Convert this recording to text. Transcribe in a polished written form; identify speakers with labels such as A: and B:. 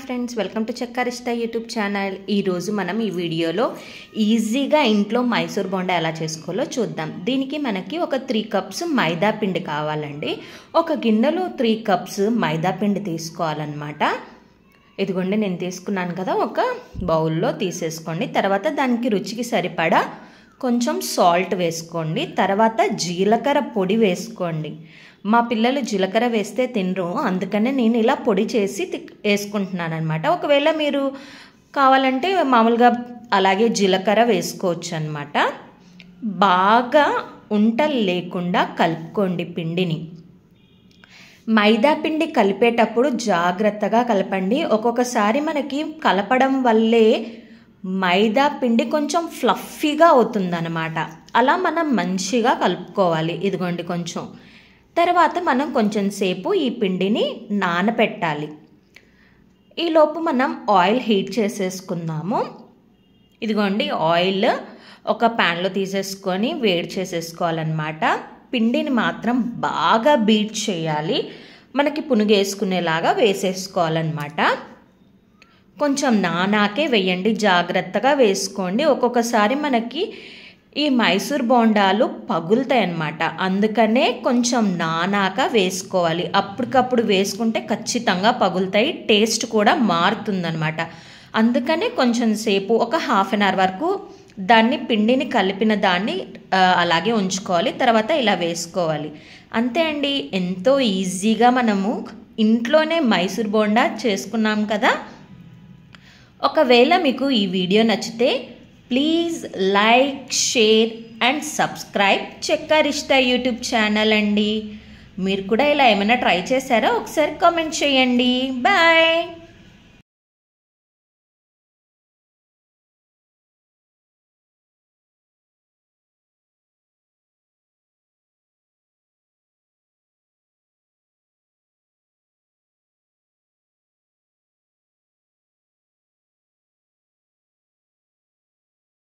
A: Friends, welcome to చెక్కారిష్ట YouTube channel. ఈరోజు మనం ఈ వీడియోలో ఈజీగా ఇంట్లో మైసూర్ బోండా ఎలా చేసుకోవాలో చూద్దాం. దీనికి మనకి ఒక 3 కప్స్ మైదా పిండి కావాలండి. ఒక గిన్నెలో 3 కప్స్ మైదా పిండి తీసుకోవాలన్నమాట. ఇదిగోండి నేను తీసుకున్నాను కదా, ఒక బౌల్లో తీసేసుకోండి. తర్వాత దానికి రుచికి సరిపడా కొంచెం సాల్ట్ వేసుకోండి. తర్వాత జీలకర్ర పొడి వేసుకోండి. మా పిల్లలు జీలకర్ర వేస్తే తినరు, అందుకనే నేను ఇలా పొడి చేసి వేసుకుంటున్నాను అనమాట. ఒకవేళ మీరు కావాలంటే మామూలుగా అలాగే జీలకర్ర వేసుకోవచ్చు అనమాట. బాగా ఉంటలు లేకుండా కలుపుకోండి పిండిని. మైదా పిండి కలిపేటప్పుడు జాగ్రత్తగా కలపండి. ఒక్కొక్కసారి మనకి కలపడం వల్లే మైదా పిండి కొంచెం ఫ్లఫీగా అవుతుందన్నమాట. అలా మనం మంచిగా కలుపుకోవాలి. ఇదిగోండి కొంచెం. తర్వాత మనం కొంచెం సేపు ఈ పిండిని నానబెట్టాలి. ఈలోపు మనం ఆయిల్ హీట్ చేసేసుకుందాము. ఇదిగోండి ఆయిల్ ఒక ప్యాన్లో తీసేసుకొని వేడి చేసేసుకోవాలన్నమాట. పిండిని మాత్రం బాగా బీట్ చేయాలి. మనకి పునుగేసుకునేలాగా వేసేసుకోవాలన్నమాట. కొంచెం నానాకే వేయండి, జాగ్రత్తగా వేసుకోండి. ఒక్కొక్కసారి మనకి ఈ మైసూర్ బోండాలు పగులుతాయి అన్నమాట. అందుకనే కొంచెం నానాక వేసుకోవాలి. అప్పటికప్పుడు వేసుకుంటే ఖచ్చితంగా పగులుతాయి, టేస్ట్ కూడా మారుతుందన్నమాట. అందుకనే కొంచెం సేపు ఒక హాఫ్ అన్ అవర్ వరకు దాన్ని పిండిని కలిపిన దాన్ని అలాగే ఉంచుకోవాలి. తర్వాత ఇలా వేసుకోవాలి. అంతే అండి, ఎంతో ఈజీగా మనము ఇంట్లోనే మైసూర్ బోండా చేసుకున్నాం కదా. ఒకవేళ మీకు ఈ వీడియో నచ్చితే please like, share and subscribe చెక్కారిష్ట యూట్యూబ్ ఛానల్ అండి. మీరు కూడా ఇలా ఏమైనా ట్రై చేశారో ఒకసారి కామెంట్ చేయండి. బాయ్.